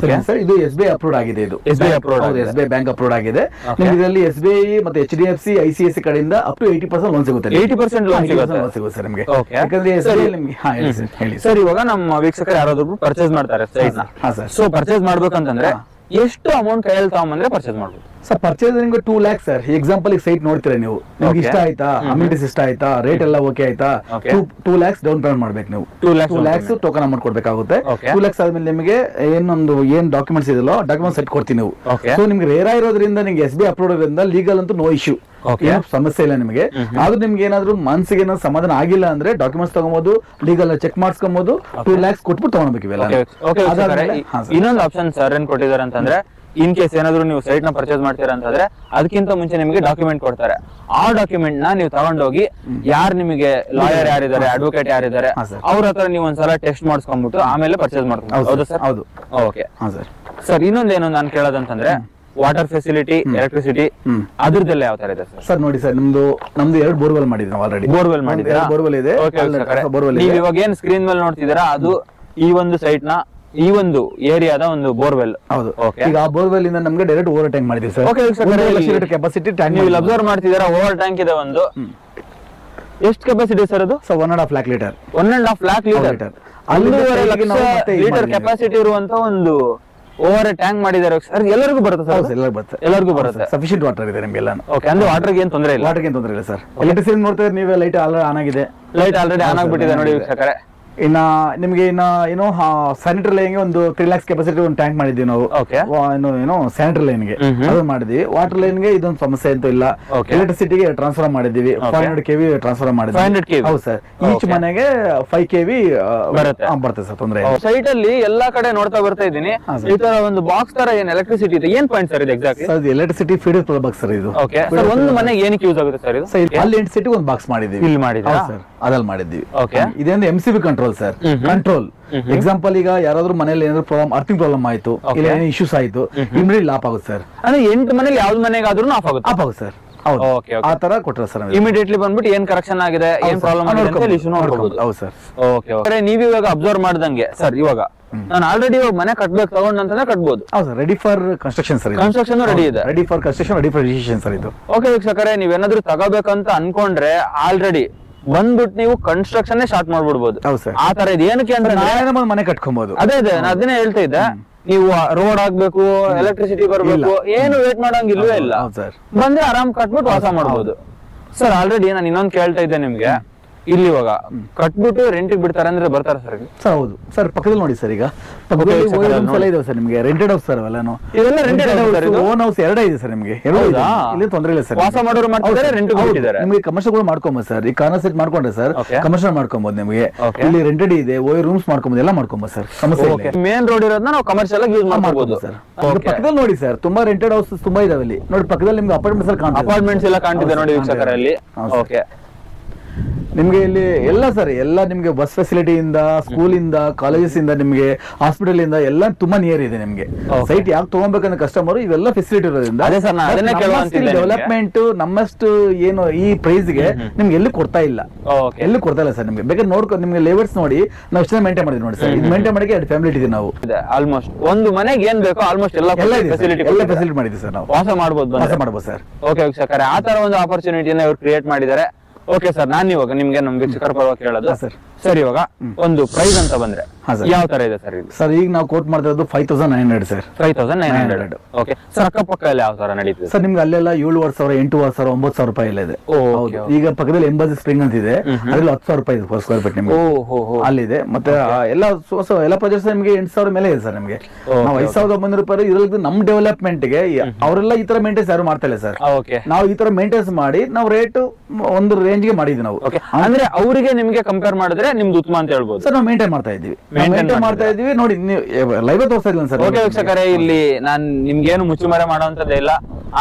ಸರ್, ಇದು SBI ಅಪ್ರೂವ್ಡ್ ಆಗಿದೆ. ಇದು SBI approved, SBI bank approved ಆಗಿದೆ. ನಿಮ್ಗೆ ಇದರಲ್ಲಿ SBI ಮತ್ತೆ HDFC ICICI ಕಡೆಯಿಂದ ಅಪ್ ಟು 80% ಲೋನ್ ಸಿಗುತ್ತೆ. 80% ಸಿಗುತ್ತೆ ಸರ್ ನಿಮಗೆ. ಸರ್, ಇವಾಗ ನಮ್ಮ ವೀಕ್ಷಕರು ಯಾರಾದ್ರೂ ಪರ್ಚೇಸ್ ಮಾಡ್ತಾರೆ ಸೈಟ್ ನ, ಸೊ ಪರ್ಚೇಸ್ ಮಾಡ್ಬೇಕಂತಂದ್ರೆ ಎಷ್ಟು ಅಮೌಂಟ್ ಕೈಯಲ್ಲಿ ತಗೊಂಬಂದ್ರೆ ಪರ್ಚೇಸ್ ಮಾಡ್ಬೋದು ಸರ್? ಪರ್ಚೇಸ್ ನಿಮ್ಗೆ 2 lakhs ಸರ್. ಎಕ್ಸಾಂಪಲ್ ಈಗ ಸೈಟ್ ನೋಡ್ತೀರಾ ನೀವು, ನಿಮ್ಗೆ ಇಷ್ಟ ಆಯ್ತಾ, ಅಮ್ಯೂನಿಟೀಸ್ ಇಷ್ಟ ಆಯ್ತಾ, ರೇಟ್ ಎಲ್ಲ ಓಕೆ ಆಯ್ತಾ, 2 lakhs ಡೌನ್ ಪೇಮೆಂಟ್ ಮಾಡ್ಬೇಕು ನೀವು. 2 lakhs ಟೋಕನ್ ಅಮೌಂಟ್ ಕೊಡ್ಬೇಕಾಗುತ್ತೆ. 2 lakhs ಆದ್ಮೇಲೆ ನಿಮಗೆ ಏನ್ ಡಾಕ್ಯುಮೆಂಟ್ಸ್ ಇದೆಯೋ ಡಾಕ್ಯುಮೆಂಟ್ಸ್ ಸೆಟ್ ಕೊಡ್ತೀವಿ ನೀವು. ಸೊ ನಿಮ್ಗೆ ರೇರಾ ಇರೋದ್ರಿಂದ ನಿಮ್ಗೆ SBI ಅಪ್ರೂವ್ಡ್ ಇರೋದ್ರಿಂದ ಲೀಗಲ್ ಅಂತೂ ನೋ ಇಶ್ಯೂ, ಸಮಸ್ಯೆ ಇಲ್ಲ ನಿಮಗೆ. ಆದ್ರೂ ನಿಮ್ಗೆ ಏನಾದ್ರು ಮನಸ್ಸಿಗೆ ಏನಾದ್ರು ಸಮಾಧಾನ ಆಗಿಲ್ಲ ಅಂದ್ರೆ ಡಾಕ್ಯುಮೆಂಟ್ಸ್ ತಗೊಂಬೋದು, ಲೀಗಲ್ ಚೆಕ್ ಮಾಡಿಸ್ಕೊಬಹುದು. 2 lakhs ಕೊಟ್ಬಿಟ್ಟು ತಗೊಳ್ಬೇಕು ಇವೆಲ್ಲ. ಇನ್ನೊಂದು ಆಪ್ಷನ್ ಸರ್ ಏನ್ ಕೊಟ್ಟಿದ್ದಾರೆ ಅಂತಂದ್ರೆ, ಇನ್ ಕೇಸ್ ಏನಾದ್ರು ನೀವು ಸೈಟ್ ನ ಪರ್ಚೇಸ್ ಮಾಡ್ತೀರಾ ಅಂತಂದ್ರೆ ಅದಕ್ಕಿಂತ ಮುಂಚೆ ನಿಮಗೆ ಡಾಕ್ಯುಮೆಂಟ್ ಕೊಡ್ತಾರೆ. ಆ ಡಾಕ್ಯುಮೆಂಟ್ ನ ನೀವು ತಗೊಂಡೋಗಿ ಯಾರು ನಿಮಗೆ ಲಾಯರ್ ಯಾರಿದ್ದಾರೆ, ಅಡ್ವೊಕೇಟ್ ಯಾರಿದ್ದಾರೆ, ಅವ್ರ ಹತ್ರ ನೀವು ಒಂದ್ಸಲ ಟೆಸ್ಟ್ ಮಾಡಿಸ್ಕೊಂಡ್ಬಿಟ್ಟು ಆಮೇಲೆ ಪರ್ಚೇಸ್ ಮಾಡ್ಕೊಂಡು. ಹೌದು ಸರ್? ಹೌದು. ಓಕೆ ಸರ್, ಇನ್ನೊಂದೇನು ನಾನು ಕೇಳೋದಂತಂದ್ರೆ, ವಾಟರ್ ಫೆಸಿಲಿಟಿ, ಎಲೆಕ್ಟ್ರಿಸಿಟಿ ಅದ್ರದ್ದೆಲ್ಲ ಯಾವ ತರ ಇದೆ ಸರ್? ಸರ್ ನೋಡಿ ಸರ್, ನಮ್ದು 2 ಬೋರ್ವೆಲ್ ಮಾಡಿದ್ವಿ ನಾವು ಆಲ್ರೆಡಿ. ಬೋರ್ವೆಲ್ ಮಾಡಿದ್ರೆ ಬೋರ್ವೆಲ್ ಇದೆ. ನೀವು ಇವಾಗ ಏನ್ ಸ್ಕ್ರೀನ್ ಮೇಲೆ ನೋಡ್ತಿದ್ದೀರಾ ಅದು ಈ ಒಂದು ಸೈಟ್ ನ ಈ ಒಂದು ಏರಿಯಾದ ಒಂದು ಬೋರ್ವೆಲ್. ಹೌದು. ಈಗ ಆ ಬೋರ್ವೆಲ್ ಇಂದ ನಮ್ಗೆ ಡೈರೆಕ್ಟ್ ಓವರ್ ಟ್ಯಾಂಕ್ ಮಾಡಿದ್ವಿ ಸರ್. ಕೆಪಾಸಿಟಿ ಟ್ಯಾಂಕ್ ನೀವು ಅಬ್ಸರ್ವ್ ಮಾಡ್ತಿದ್ದೀರಾ, ಓವರ್ ಟ್ಯಾಂಕ್ ಇದೆ ಒಂದು. ಎಷ್ಟು ಕೆಪಾಸಿಟಿ ಸರ್ ಅದು? 1.5 lakh litre. 1.5 lakh litre. 1.5 lakh litre capacity ಇರುವಂತ ಒಂದು ಓವರ್ ಟ್ಯಾಂಕ್ ಮಾಡಿದ್ದಾರೆ ಸರ್. ಎಲ್ಲರಿಗೂ ಬರುತ್ತೆ ಸರ್? ಎಲ್ಲರಿಗೂ ಬರುತ್ತೆ. ಸಫಿಶಿಯಂಟ್ ವಾಟರ್ ಇದೆ ನಿಮ್ಗೆಲ್ಲ. ಓಕೆ, ಅಂದ್ರೆ ವಾಟರ್ಗೆ ಏನ್ ತೊಂದರೆ ಇಲ್ಲ? ವಾಟರ್ಗೆ ಏನ್ ತೊಂದರೆ ಇಲ್ಲ ಸರ್. ಎಲೆಕ್ಟ್ರಿಸಿಟಿ ನೋಡ್ತಾ ನೀವೇ, ಲೈಟ್ ಆನ್ ಆಗಿದೆ. ಲೈಟ್ ಆಲ್ರೆಡಿ ಆನ್ ಆಗ್ಬಿಟ್ಟಿದೆ ನೋಡಿ ವೀಕ್ಷಕರೇ. ಇನ್ನ ನಿಮ್ಗೆ ಏನೋ ಸ್ಯಾನಿಟರಿ ಲೈನ್ಗೆ ಒಂದು 3 lakhs ಕೆಪಾಸಿಟಿ ಒಂದು ಟ್ಯಾಂಕ್ ಮಾಡಿದ್ವಿ ನಾವು. ಏನೋ ಸ್ಯಾನಿಟರಿ ಲೈನ್ಗೆ ಅದು ಮಾಡಿದ್ವಿ. ವಾಟರ್ ಲೈನ್ಗೆ ಇದೊಂದು ಸಮಸ್ಯೆ ಅಂತೂ ಇಲ್ಲ. ಎಲೆಕ್ಟ್ರಿಸಿಟಿಗೆ ಟ್ರಾನ್ಸ್ಫರ್ ಮಾಡಿದ್ವಿ, 500 kV ಟ್ರಾನ್ಸ್ಫರ್ ಮಾಡಿದ್ವಿ. 500 kV. ಹೌದು ಸರ್. ಈಚ್ ಮನೆಗೆ 5 kV ಬರುತ್ತೆ ಸರ್. ತೊಂದರೆ ಸೈಟ್ ಅಲ್ಲಿ ಎಲ್ಲಾ ಕಡೆ ನೋಡ್ತಾ ಬರ್ತಾ ಇದ್ದೀನಿ, ಈ ತರ ಒಂದು ಬಾಕ್ಸ್ ತರ ಏನ್ ಎಲೆಕ್ಟ್ರಿಸಿಟಿ ಇದೆ. ಏನ್ ಪಾಯಿಂಟ್ ಸರ್ ಇದು exactly? Sir, electricity feeder box sir ಇದು. ಓಕೆ ಸರ್, ಒಂದು ಮನೆಗೆ ಏನಕ್ಕೆ ಯೂಸ್ ಆಗುತ್ತೆ ಸರ್ ಇದು? ಅಲ್ಲಿ ಎಲೆಕ್ಟ್ರಿಸಿಟಿ ಒಂದು ಬಾಕ್ಸ್ ಮಾಡಿದ್ವಿ. ಇಲ್ಲಿ ಮಾಡಿದ್ವಿ ಸರ್, ಅದಲ್ಲಿ ಮಾಡಿದ್ವಿ. ಓಕೆ, ಇದೊಂದು MCB control control sir, control. Example ಈಗ ಯಾರಾದ್ರೂ ಮನೇಲಿ ಏನಾದ್ರು ಪ್ರಾಬ್ಲಮ್, ಅರ್ಥಿಂಗ್ ಪ್ರಾಬ್ಲಮ್ ಆಯ್ತು, ಇಲ್ಲ ಏನೋ ಇಶ್ಯೂಸ್ ಆಯ್ತು, ಇಮಿಡಿಯೇಟ್ ಆಫ್ ಆಗುತ್ತೆ ಸರ್. ಅಂದ್ರೆ 8 ಮನೇಲಿ ಯಾವ್ದು ಮನೆಗಾದ್ರೂ ಆಫ್ ಆಗುತ್ತೆ ಸರ್. ಹೌದು, ಆ ತರ ಕೊಟ್ಟರೆ ಸರ್. ಇಮಿಡಿಯೇಟ್ಲಿ ಬಂದ್ಬಿಟ್ಟು ಏನ್ ಕರೆಕ್ಷನ್ ಆಗಿದೆ, ಏನ್ ಪ್ರಾಬ್ಲಮ್ ಆಗಿದೆ ಇಶ್ಯೂ ನೋಡ್ಕೋಬಹುದು. ಹೌದು ಸರ್. ಓಕೆ, ನೀವು ಇವಾಗ ಅಬ್ಸರ್ವ್ ಮಾಡ್ದಂಗೆ ಸರ್, ಇವಾಗ ನಾನು ಆಲ್ರೆಡಿ ಇವಾಗ ಮನೆ ಕಟ್ಬೇಕು ತಗೊಂಡಂತಂದ್ರೆ ಕಟ್ಬೋದು. ಹೌದು ಸರ್, ready for construction sir. Construction ready ಇದೆ, ready for construction, ready for registration sir ಇದು. ಓಕೆ ವೀಕ್ಷಕರೇ, ನೀವೇನಾದ್ರೂ ತಗೋಬೇಕಂತ ಅನ್ಕೊಂಡ್ರೆ ಆಲ್ರೆಡಿ ಬಂದ್ಬಿಟ್ಟು ನೀವು ಕನ್ಸ್ಟ್ರಕ್ಷನ್ ಸ್ಟಾರ್ಟ್ ಮಾಡ್ಬಿಡ್ಬೋದು. ಹೌದು ಸರ್. ಆ ತರ ಇದು ಏನಕ್ಕೆ ಅಂದ್ರೆ ಮನೆ ಕಟ್ಕೊಬಹುದು. ಅದೇ ನಾನು ಅದನ್ನೇ ಹೇಳ್ತಾ ಇದ್ದೆ, ನೀವು ರೋಡ್ ಆಗ್ಬೇಕು, ಎಲೆಕ್ಟ್ರಿಸಿಟಿ ಬರ್ಬೇಕು, ಏನು ವೇಟ್ ಮಾಡಂಗಿಲ್ವೇ ಇಲ್ಲ. ಬಂದ್ರೆ ಆರಾಮ್ ಕಟ್ಬಿಟ್ಟು ವಾಸ ಮಾಡ್ಬೋದು. ಸರ್ ಆಲ್ರೆಡಿ ನಾನು ಇನ್ನೊಂದು ಕೇಳ್ತಾ ಇದ್ದೆ ನಿಮ್ಗೆ, ಇಲ್ಲಿ ಇವಾಗ ಕಟ್ಬಿಟ್ಟು ರೆಂಟಿಗೆ ಬಿಡ್ತಾರೆ ಅಂದ್ರೆ ಬರ್ತಾರೆ ಸರ್? ಸರ್ ಹೌದು ಸರ್, ಪಕ್ಕದಲ್ಲಿ ನೋಡಿ ಸರ್, ಈಗ ಇದಾವೆ ಸರ್ ನಿಮಗೆ, ರೆಂಟೆಡ್ ಹೌಸ್ ಸರ್ ಅವೆಲ್ಲಾನು. ಇವೆಲ್ಲ ರೆಂಟೆಡ್ ಹೌಸ್, ಓನ್ ಹೌಸ್ ಎರಡೇ ಇದೆ ಸರ್ ನಿಮಗೆ. ಇಲ್ಲಿ ತೊಂದರೆ ಇಲ್ಲ ಸರ್, ವಾಸ ಮಾಡೋರು ಮಾಡ್ತಿದ್ದಾರೆ, ರೆಂಟಿಗೆ ಬಿಟ್ಟಿದ್ದಾರೆ. ನಿಮಗೆ ಕಮರ್ಷಿಯಲ್ ಕೂಡ ಮಾಡ್ಕೊಬಹುದು ಸರ್. ಈ ಕಾರ್ನರ್ ಸೆಟ್ ಮಾಡ್ಕೊಂಡ್ರೆ ಸರ್ ಕಮರ್ಷಿಯಲ್ ಮಾಡ್ಕೊಬಹುದು ನಿಮಗೆ. ಇಲ್ಲಿ ರೆಂಟೆಡ್ ಇದೆ, ರೂಮ್ಸ್ ಮಾಡ್ಕೊಬಹುದು, ಎಲ್ಲ ಮಾಡ್ಕೊಬಹುದು ಸರ್. ಸಮಸ್ಯೆ ಇಲ್ಲ. ಮೇನ್ ರೋಡ್ ಇರೋದನ್ನ ನಾವು ಕಮರ್ಷಿಯಲ್ ಆಗಿ ಯೂಸ್ ಮಾಡ್ಬೋದು ಸರ್. ಪಕ್ಕದಲ್ಲಿ ನೋಡಿ ಸರ್, ತುಂಬಾ ರೆಂಟೆಡ್ ಹೌಸ್ ತುಂಬಾ ಇದಾವೆ ಇಲ್ಲಿ ನೋಡಿ. ಪಕ್ಕದಲ್ಲಿ ನಿಮ್ಗೆ ಅಪಾರ್ಟ್ಮೆಂಟ್ಸ್ ಎಲ್ಲ ಕಾಣ್ತಿದೆ ನೋಡಿ ವೀಕ್ಷಕರಲ್ಲಿ. ಓಕೆ, ನಿಮ್ಗೆ ಇಲ್ಲಿ ಎಲ್ಲ ಸರ್, ಎಲ್ಲ ನಿಮ್ಗೆ ಬಸ್ ಫೆಸಿಲಿಟಿ ಇಂದ, ಸ್ಕೂಲ್ ಇಂದ, ಕಾಲೇಜಸ್ ಇಂದ, ನಿಮ್ಗೆ ಹಾಸ್ಪಿಟಲ್ ಇಂದ ಎಲ್ಲ ತುಂಬಾ ನಿಯರ್ ಇದೆ ನಿಮ್ಗೆ. ಸೈಟ್ ಯಾಕೆ ತಗೊಬೇಕಂದ್ರೆ ಕಸ್ಟಮರ್ ಇವೆಲ್ಲ ಫೆಸಿಲಿಟಿ ಇರೋದ್ರಿಂದ ಡೆವಲಪ್ಮೆಂಟ್ ನಮ್ಮಷ್ಟು ಏನು ಈ ಪ್ರೈಸ್ ಗೆ ನಿಮ್ಗೆ ಎಲ್ಲೂ ಕೊಡ್ತಾ ಇಲ್ಲ, ಎಲ್ಲೂ ಕೊಡ್ತಾ ಇಲ್ಲ ಸರ್. ನಿಮ್ಗೆ ಬೇಕಾದ್ರೆ ನೋಡ್ಕೊಂಡು ನಿಮ್ಗೆ ಲೇಔಟ್ಸ್ ನೋಡಿ ನಾವು ಇಷ್ಟ ಮೇಂಟೈನ್ ಮಾಡಿದ್ವಿ ನೋಡಿ ಸರ್. ಇದು ಮೇಂಟೈನ್ ಮಾಡಿ 2 ಫ್ಯಾಮಿಲಿ ಇದ್ದೀವಿ ನಾವು. ಆಲ್ಮೋಸ್ಟ್ ಒಂದು ಮನೆಗೆ ಏನ್ ಬೇಕೋ ಆಲ್ಮೋಸ್ಟ್ ಎಲ್ಲ ಫೆಸಿಲಿಟಿ ಮಾಡಿದ್ವಿ ಸರ್. ನಾವು ವಾಸ ಮಾಡ್ಬೋದು ಸರ್. ಓಕೆ ವೀಕ್ಷಕರೇ, ಆ ತರ ಒಂದು ಆಪರ್ಚುನಿಟಿನ ಇವ್ರು ಕ್ರಿಯೇಟ್ ಮಾಡಿದ್ದಾರೆ. ಓಕೆ ಸರ್, ನಾನು ಇವಾಗ ನಿಮ್ಗೆ ನಮ್ ವೀಕ್ಷಕರ ಪರವಾಗಿ ಹೇಳೋದು ಸರ್, ಇವಾಗ ಒಂದು ಪ್ರೈಸ್ ಅಂತ ಬಂದ್ರೆ ಯಾವ ತರ ಇದೆ ಸರ್? ಸರ್ ಈಗ ನಾವು ಕೋಟ್ ಮಾಡ್ತಾ ಇರೋದು 5,900 ಸರ್. 5,900. ಓಕೆ ಸರ್, ಅಕ್ಕಪಕ್ಕ ಎಲ್ಲ ಯಾವ ತರ ನಡೀತಿದೆ ಸರ್? ನಿಮ್ಗೆ ಅಲ್ಲೆಲ್ಲ 7,500, 8,000, 9,000 ರೂಪಾಯಿ ಎಲ್ಲ ಇದೆ. ಈಗ ಪಕ್ಕದಲ್ಲಿ ಎಂಬಾಸಿ ಸ್ಪ್ರಿಂಗ್ ಅಂತ ಇದೆ, ಅದ್ರಲ್ಲಿ 10,000 ರೂಪಾಯಿ ಇದೆ ಸ್ಕ್ವೇರ್ ಫೀಟ್ ನಿಮ್ಗೆ ಅಲ್ಲಿದೆ. ಮತ್ತೆ ಎಲ್ಲ ಪ್ರಾಜೆಕ್ಟ್ಸ್ ನಿಮ್ಗೆ 8,000 ಮೇಲೆ ಇದೆ ಸರ್. ನಿಮ್ಗೆ ನಾವು 5,900 ರೂಪಾಯಿ ಇದ್ರಲ್ಲಿ ನಮ್ ಡೆವಲಪ್ಮೆಂಟ್ ಗೆ ಅವರೆಲ್ಲ ಈ ತರ ಮೇಂಟೆನ್ಸ್ ಯಾರು ಮಾಡ್ತಾ ಇಲ್ಲ ಸರ್. ನಾವು ಈ ತರ ಮೇಂಟೆನ್ಸ್ ಮಾಡಿ ನಾವು ರೇಟ್ ಒಂದು ರೇಂಜ್ ಗೆ ಮಾಡಿದ್ವಿ ನಾವು. ಅಂದ್ರೆ ಅವರಿಗೆ ನಿಮ್ಗೆ ಕಂಪೇರ್ ಮಾಡಿದ್ರೆ ನಿಮ್ದು ಉತ್ತಮ ಅಂತ ಹೇಳ್ಬೋದು ಸರ್. ನಾವು ಮೇಂಟೈನ್ ಮಾಡ್ತಾ ಇದ್ದೀವಿ, ಮಾಡ್ತಾ ಇದೀವಿ ನೋಡಿ. ಲೈವ್ ತೋರಿಸ್ತಾ ಇಲ್ಲ ಸರ್. ಓಕೆ ವೀಕ್ಷಕರೇ, ಇಲ್ಲಿ ನಾನ್ ನಿಮ್ಗೇನು ಮುಚ್ಚುಮರೆ ಮಾಡೋಂಥದ್ದೇ ಇಲ್ಲ,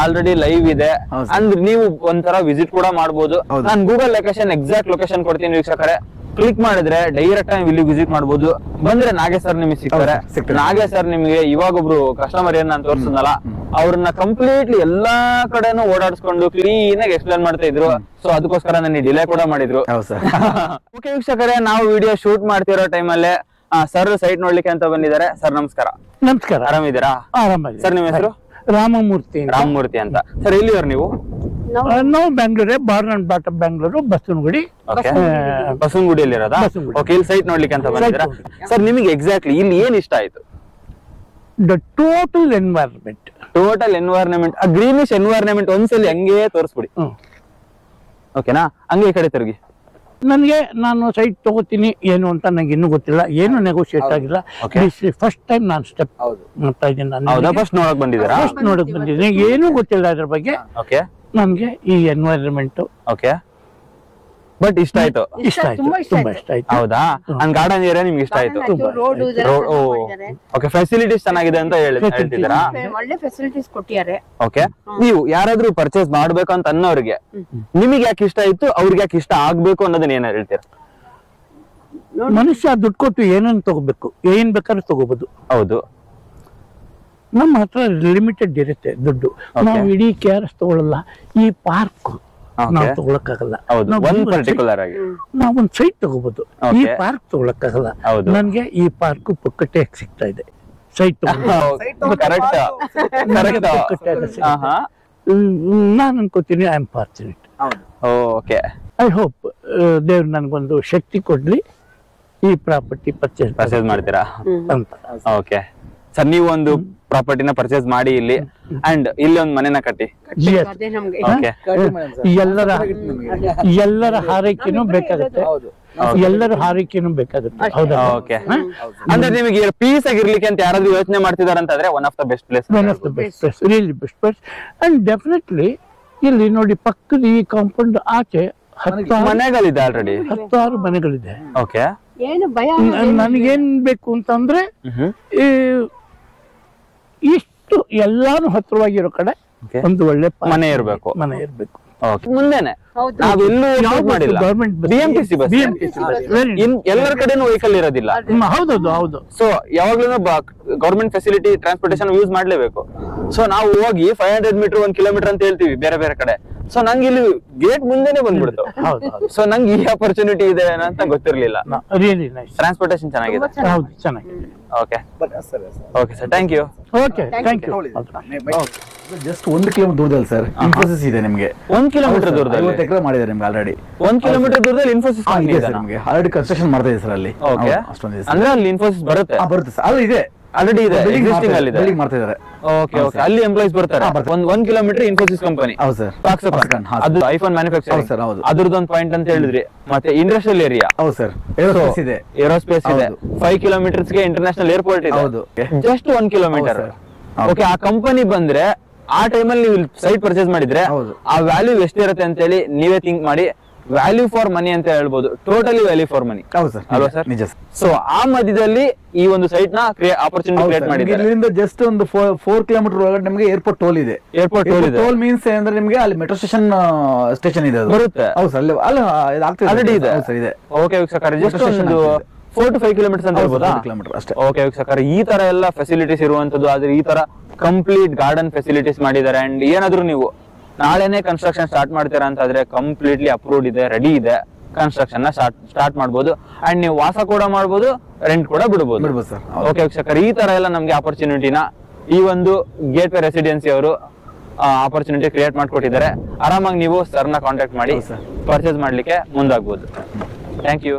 ಆಲ್ರೆಡಿ ಲೈವ್ ಇದೆ. ಅಂದ್ರೆ ನೀವು ಒಂಥರ ವಿಸಿಟ್ ಕೂಡ ಮಾಡಬಹುದು. ನಾನು ಗೂಗಲ್ ಲೊಕೇಶನ್ ಎಕ್ಸಾಕ್ಟ್ ಲೊಕೇಶನ್ ಕೊಡ್ತೀನಿ ವೀಕ್ಷಕರೇ. ಕ್ಲಿಕ್ ಮಾಡಿದ್ರೆ ಡೈರೆಕ್ಟ್ ಆಗಿ ಇಲ್ಲಿ ವಿಸಿಟ್ ಮಾಡಬಹುದು. ಬಂದ್ರೆ ನಾಗೇಶ್ ಸರ್ ನಿಮಗೆ ಸಿಗ್ತಾರೆ. ನಾಗೇಶ್ ಸರ್ ನಿಮಗೆ ಇವಾಗ ಒಬ್ರು ಕಸ್ಟಮರ್ ಏನ್ ನಾನು ತೋರಿಸಿದ್ನಲ್ಲ, ಅವ್ರನ್ನ ಕಂಪ್ಲೀಟ್ಲಿ ಎಲ್ಲಾ ಕಡೆನೂ ಓಡಾಡಿಸ್ಕೊಂಡು ಕ್ಲೀನ್ ಆಗಿ ಎಕ್ಸ್ಪ್ಲೇನ್ ಮಾಡ್ತಾ ಇದ್ರು. ಸೊ ಅದಕ್ಕೋಸ್ಕರ ನನಗೆ ಡಿಲೇ ಕೂಡ ಮಾಡಿದ್ರು. ಓಕೆ ವೀಕ್ಷಕರೇ, ನಾವು ವಿಡಿಯೋ ಶೂಟ್ ಮಾಡ್ತಿರೋ ಟೈಮಲ್ಲೇ ಸರ್ ಸೈಟ್ ನೋಡ್ಲಿಕ್ಕೆ ಅಂತ ಬಂದಿದ್ದಾರೆ. ಸರ್ ನಮಸ್ಕಾರ. ನಮಸ್ಕಾರ. ಆರಾಮಿದ್ದೀರಾ? ಆರಾಮಾಗಿ. ಸರ್ ನಿಮ್ಮ ಹೆಸರು? ರಾಮಮೂರ್ತಿ. ರಾಮಮೂರ್ತಿ ಅಂತ. ಸರ್ ಎಲ್ಲಿಯವ್ರು ನೀವು? ನಾವು ಬೆಂಗಳೂರೇ, born and bottom Bengaluru, Basavanagudi. ಬಸವನಗುಡಿಯಲ್ಲಿ ಇರೋದಾ? ಓಕೆ, ಇಲ್ಲಿ ಸೈಟ್ ನೋಡ್ಲಿಕ್ಕೆ ಅಂತ ಬಂದಿದ್ದೀರಾ. ಸರ್ ನಿಮಗೆ ಎಕ್ಸಾಕ್ಟ್ಲಿ ಇಲ್ಲಿ ಏನ್ ಇಷ್ಟ ಆಯ್ತು? The total environment. Total environment, ಆ ಗ್ರೀನಿಶ್ ಎನ್ವೈರನ್ಮೆಂಟ್ ಒಂದ್ಸಲಿ ಹಂಗೆ ತೋರಿಸ್ಬಿಡಿ. ಓಕೆನಾ? ಹಂಗೆ ಈ ಕಡೆ ತಿರುಗಿ. ನಾನು ಸೈಟ್ ತಗೋತೀನಿ ಏನು ಅಂತ ನಂಗೆ ಇನ್ನೂ ಗೊತ್ತಿಲ್ಲ, ಏನು ನೆಗೋಷಿಯೇಟ್ ಆಗಿಲ್ಲ. ಫಸ್ಟ್ ಟೈಮ್ ನಾನು ಸ್ಟೆಪ್ ಮಾಡ್ತಾ ಇದ್ದೀನಿ. ಫಸ್ಟ್ ನೋಡಕ್ ಬಂದಿದ್ದೀರಾ? ಫಸ್ಟ್ ನೋಡಕ್ ಬಂದಿದ್ದೀನಿ, ಏನೂ ಗೊತ್ತಿಲ್ಲ ಅದ್ರ ಬಗ್ಗೆ. ನನ್ಗೆ ಈ ಎನ್ವೈರನ್ಮೆಂಟ್ ಬಟ್ ಇಷ್ಟ ಆಯ್ತು. ತುಂಬಾ ಇಷ್ಟ ಆಯ್ತು. ಹೌದಾ? ನನ್ ಗಾರ್ಡನ್ ಏರಿಯಾ ನಿಮ್ಗೆ ಇಷ್ಟ ಆಯ್ತು? ಓಕೆ, ಫೆಸಿಲಿಟೀಸ್ ಚೆನ್ನಾಗಿದೆ ಅಂತ ಹೇಳ್ತಿದ್ದೀರಾ? ಒಳ್ಳೆ ಫೆಸಿಲಿಟೀಸ್ ಕೊಟ್ಟಿದ್ದಾರೆ. ಓಕೆ, ನೀವು ಯಾರಾದ್ರೂ ಪರ್ಚೇಸ್ ಮಾಡ್ಬೇಕು ಅಂತ ಅನ್ನೋರಿಗೆ ನಿಮಗೆ ಯಾಕೆ ಇಷ್ಟ ಆಯ್ತು, ಅವ್ರಿಗೆ ಯಾಕೆ ಇಷ್ಟ ಆಗ್ಬೇಕು ಅನ್ನೋದನ್ನ ಏನ್ ಹೇಳ್ತೀರಾ? ಮನುಷ್ಯ ದುಡ್ಡು ಕೊಟ್ಟು ಏನನ್ನು ತಗೋಬೇಕು, ಏನ್ ಬೇಕಾದ್ರೂ ತಗೋಬಹುದು. ಹೌದು, ನಮ್ಮ ಹತ್ರ ಲಿಮಿಟೆಡ್ ಇರುತ್ತೆ ದುಡ್ಡು. ನಾವು ಇಡೀ KRS ತಗೊಳ್ಳಲ್ಲ. ಈ ಪಾರ್ಕ್ ನಾವು ತಗೊಳಕ್ಕಾಗಲ್ಲ. ನಾವೊಂದ್ ಸೈಟ್ ತಗೋಬಹುದು, ಈ ಪಾರ್ಕ್ ತಗೊಳಕ್ಕಾಗಲ್ಲ. ನನ್ಗೆ ಈ ಪಾರ್ಕ್ ಪುಕ್ಕಟ್ಟೆ ಸಿಗ್ತಾ ಇದೆ. ಸೈಟ್ ನಾನು ಅನ್ಕೋತೀನಿ I am fortunate. I hope ದೇವ್ರು ನನ್ಗೊಂದು ಶಕ್ತಿ ಕೊಡ್ಲಿ, ಈ ಪ್ರಾಪರ್ಟಿ ಪರ್ಚೇಸ್ ಮಾಡ್ತೀರಾ ಅಂತ. ಓಕೆ ಸರ್, ನೀವು ಒಂದು ಪ್ರಾಪರ್ಟಿನ ಪರ್ಚೇಸ್ ಮಾಡಿ ಇಲ್ಲಿ ಅಂಡ್ ಇಲ್ಲಿ ಒಂದು ಮನೆನ ಕಟ್ಟಿ. ಎಲ್ಲರ ಹಾರೈಕೆನೂ ಬೇಕಾಗುತ್ತೆ, ಎಲ್ಲರ ಹಾರೈಕೆನೂ ಬೇಕಾಗುತ್ತೆ. ಹೌದಾ? ಓಕೆ, ಅಂದ್ರೆ ನಿಮಗೆ ಪೀಸ್ ಆಗಿರ್ಲಿಕ್ಕೆ ಅಂತ ಯಾರಾದ್ರೂ ಯೋಚನೆ ಮಾಡ್ತಿದಾರೆ ಅಂತಂದ್ರೆ one of the best place. One of the best place, really best place. And definitely ಇಲ್ಲಿ ನೋಡಿ, ಪಕ್ಕದ ಈ ಕಾಂಪೌಂಡ್ ಆಚೆ 10 ಮನೆಗಳಿದೆ, ಆಲ್ರೆಡಿ 10 ಮನೆಗಳಿದೆ. ಓಕೆ, ನನಗೇನ್ ಬೇಕು ಅಂತಂದ್ರೆ ಇಷ್ಟು ಎಲ್ಲಾನು ಹತ್ರವಾಗಿರೋ ಕಡೆ ಒಂದು ಒಳ್ಳೆ ಮನೆ ಇರ್ಬೇಕು. ಮುಂದೆನೆ ಹೌದು. ನಾವೆಲ್ಲೂ ಮಾಡಿಲ್ಲ. ಗವರ್ಮೆಂಟ್ BMTC ಬಸ್ ಎಲ್ಲರ ಕಡೆನೂ ವೆಹಿಕಲ್ ಇರೋದಿಲ್ಲ. ಹೌದೌದು ಹೌದು. ಸೊ ಯಾವಾಗ್ಲೂ ಗವರ್ಮೆಂಟ್ ಫೆಸಿಲಿಟಿ ಟ್ರಾನ್ಸ್ಪೋರ್ಟೇಷನ್ ಯೂಸ್ ಮಾಡ್ಲೇಬೇಕು. ಸೊ ನಾವು ಹೋಗಿ 500 ಮೀಟರ್ 1 ಕಿಲೋಮೀಟರ್ ಅಂತ ಹೇಳ್ತೀವಿ ಬೇರೆ ಬೇರೆ ಕಡೆ. ಸೊ ನಂಗೆ ಇಲ್ಲಿ ಗೇಟ್ ಮುಂದೆನೆ ಬಂದ್ಬಿಡ್ತು. ಸೊ ನಂಗೆ ಈ ಅಪರ್ಚುನಿಟಿ ಇದೆ ಅಂತ ಗೊತ್ತಿರ್ಲಿಲ್ಲ. Really nice. ಟ್ರಾನ್ಸ್ಪೋರ್ಟೇಷನ್ ಚೆನ್ನಾಗಿದೆ. ಹೌದು ಚೆನ್ನಾಗಿದೆ. Okay okay sir, thank you. Okay thank you. Just 1 kilometre ದೂರದಲ್ಲಿ ಸರ್ ಇನ್ಫೋಸಿಸ್ ಇದೆ ನಿಮಗೆ. 1 ಕಿಲೋಮೀಟರ್ ದೂರದಲ್ಲಿ 50 ಎಕರೆ ಮಾಡಿದ್ದಾರೆ ನಿಮ್ಗೆ ಆಲ್ರೆಡಿ. 1 ಕಿಲೋಮೀಟರ್ ದೂರದಲ್ಲಿ ಇನ್ಫೋಸಿಸ್ ಇದೆ ಸರ್ ನಿಮಗೆ ಆಲ್ರೆಡಿ ಕನ್ಸ್ಟ್ರಕ್ಷನ್ ಮಾಡ್ತಾ ಇದೆ ಸರ್ ಅಲ್ಲಿ. ಓಕೆ, ಅಷ್ಟೊಂದು ಇದೆ ಅಂದ್ರೆ ಅಲ್ಲಿ ಇನ್ಫೋಸಿಸ್ ಬರುತ್ತೆ. ಬರುತ್ತೆ ಸರ್, ಅದು ಇದೆ ಆಲ್ರೆಡಿ ಇದೆ, ಎಕ್ಸಿಸ್ಟಿಂಗ್ ಅಲ್ಲಿ ಇದೆ. ಬಿಲ್ಡಿಂಗ್ ಮಾಡ್ತಾ ಇದ್ದಾರೆ. ಓಕೆ ಓಕೆ, ಅಲ್ಲಿ ಎಂಪ್ಲಾಯ್ಸ್ ಬರ್ತಾರೆ. 1 ಕಿಲೋಮೀಟರ್ ಇನ್ಫೋಸಿಸ್ ಕಂಪನಿ. ಹೌದು ಸರ್. ಅದು ಐಫೋನ್ ಮ್ಯಾನುಫ್ಯಾಕ್ಚರಿಂಗ್. ಹೌದು ಸರ್, ಹೌದು. ಅದ್ರದ್ದೊಂದು ಪಾಯಿಂಟ್ ಅಂತ ಹೇಳಿದ್ರಿ. ಮತ್ತೆ ಇಂಡಸ್ಟ್ರಿಯಲ್ ಏರಿಯಾ. ಹೌದು ಸರ್, ಏರೋಸ್ಪೇಸ್ ಇದೆ. ಏರೋಸ್ಪೇಸ್ ಇದೆ. 5 ಕಿಲೋಮೀಟರ್ಸ್ ಗೆ ಇಂಟರ್ನ್ಯಾಷನಲ್ ಏರ್ಪೋರ್ಟ್ ಇದೆ. ಹೌದು. Just 1 kilometre. ಹೌದು. ಓಕೆ, ಆ ಕಂಪನಿ ಬಂದ್ರೆ ಆ ಟೈಮಲ್ಲಿ ನೀವು ಸೈಟ್ ಪರ್ಚೇಸ್ ಮಾಡಿದ್ರೆ ಹೌದು. ಆ ವ್ಯಾಲ್ಯೂ ಎಷ್ಟಿರುತ್ತೆ ಅಂತ ಹೇಳಿ ನೀವೇ ಥಿಂಕ್ ಮಾಡಿ. ವ್ಯಾಲ್ಯೂ ಫಾರ್ ಮನಿ ಅಂತ ಹೇಳ್ಬೋದು. Totally value for money. ಹೌದು ಸರ್, ಅಲ್ವಾ ಸರ್? ನಿಜ ಸರ್. ಸೊ ಆ ಮಧ್ಯದಲ್ಲಿ ಈ ಒಂದು ಸೈಟ್ ನ ಆಪರ್ಚುನಿಟಿ ಕ್ರಿಯೇಟ್ ಮಾಡಿದ್ದಾರೆ. ಇಲ್ಲಿಂದ ಜಸ್ಟ್ ಒಂದು 4 ಕಿಲೋಮೀಟರ್ ಒಳಗಡೆ ನಿಮಗೆ ಏರ್ಪೋರ್ಟ್ ಟೋಲ್ ಇದೆ. ಏರ್ಪೋರ್ಟ್ ಟೋಲ್ ಇದೆ. ಟೋಲ್ ಮೀನ್ಸ್ ಅಂದ್ರೆ ನಿಮಗೆ ಅಲ್ಲಿ ಮೆಟ್ರೋ ಸ್ಟೇಷನ್ ಇದೆ, ಅದು ಬರುತ್ತೆ. ಹೌದು ಸರ್, ಅಲ್ಲಿ ಆಗ್ತದೆ ಆಲ್ರೆಡಿ ಇದೆ. ಹೌದು ಸರ್, ಇದೆ. ಓಕೆ ವೀಕ್ಷಕರೇ, ಜಸ್ಟ್ ಒಂದು 4 to 5 ಕಿಲೋಮೀಟರ್ಸ್ ಅಂತ ಹೇಳ್ಬೋದಾ? 4 ಕಿಲೋಮೀಟರ್ ಅಷ್ಟೇ. ಓಕೆ ವೀಕ್ಷಕರೇ, ಈ ತರ ಎಲ್ಲ ಫೆಸಿಲಿಟೀಸ್ ಇರುವಂತದ್ದು. ಆದ್ರೆ ಈ ತರ ಕಂಪ್ಲೀಟ್ ಗಾರ್ಡನ್ ಫೆಸಿಲಿಟೀಸ್ ಮಾಡಿದ್ದಾರೆ. ಅಂಡ್ ಏನಾದ್ರು ನೀವು ನಾಳೆನೆ ಕನ್ಸ್ಟ್ರಕ್ಷನ್ ಸ್ಟಾರ್ಟ್ ಮಾಡ್ತೀರಾ ಅಂತ ಆದ್ರೆ ಕಂಪ್ಲೀಟ್ಲಿ ಅಪ್ರೂವ್ಡ್ ಇದೆ, ರೆಡಿ ಇದೆ. ಕನ್ಸ್ಟ್ರಕ್ಷನ್ ನ ಸ್ಟಾರ್ಟ್ ಮಾಡಬಹುದು. ಅಂಡ್ ನೀವು ವಾಸ ಕೂಡ ಮಾಡಬಹುದು, ರೆಂಟ್ ಕೂಡ ಬಿಡಬಹುದು ಸರ್. ಓಕೆ ವೀಕ್ಷಕರೇ, ಈ ತರ ಎಲ್ಲ ನಮ್ಗೆ ಆಪರ್ಚುನಿಟಿನ ಈ ಒಂದು ಗೇಟ್ ವೇ ರೆಸಿಡೆನ್ಸಿ ಅವರು ಆಪರ್ಚುನಿಟಿ ಕ್ರಿಯೇಟ್ ಮಾಡ್ಕೊಟ್ಟಿದ್ದಾರೆ. ಆರಾಮಾಗಿ ನೀವು ಸರ್ನ ಕಾಂಟ್ಯಾಕ್ಟ್ ಮಾಡಿ ಪರ್ಚೇಸ್ ಮಾಡ್ಲಿಕ್ಕೆ ಮುಂದಾಗ್ಬೋದು. Thank you.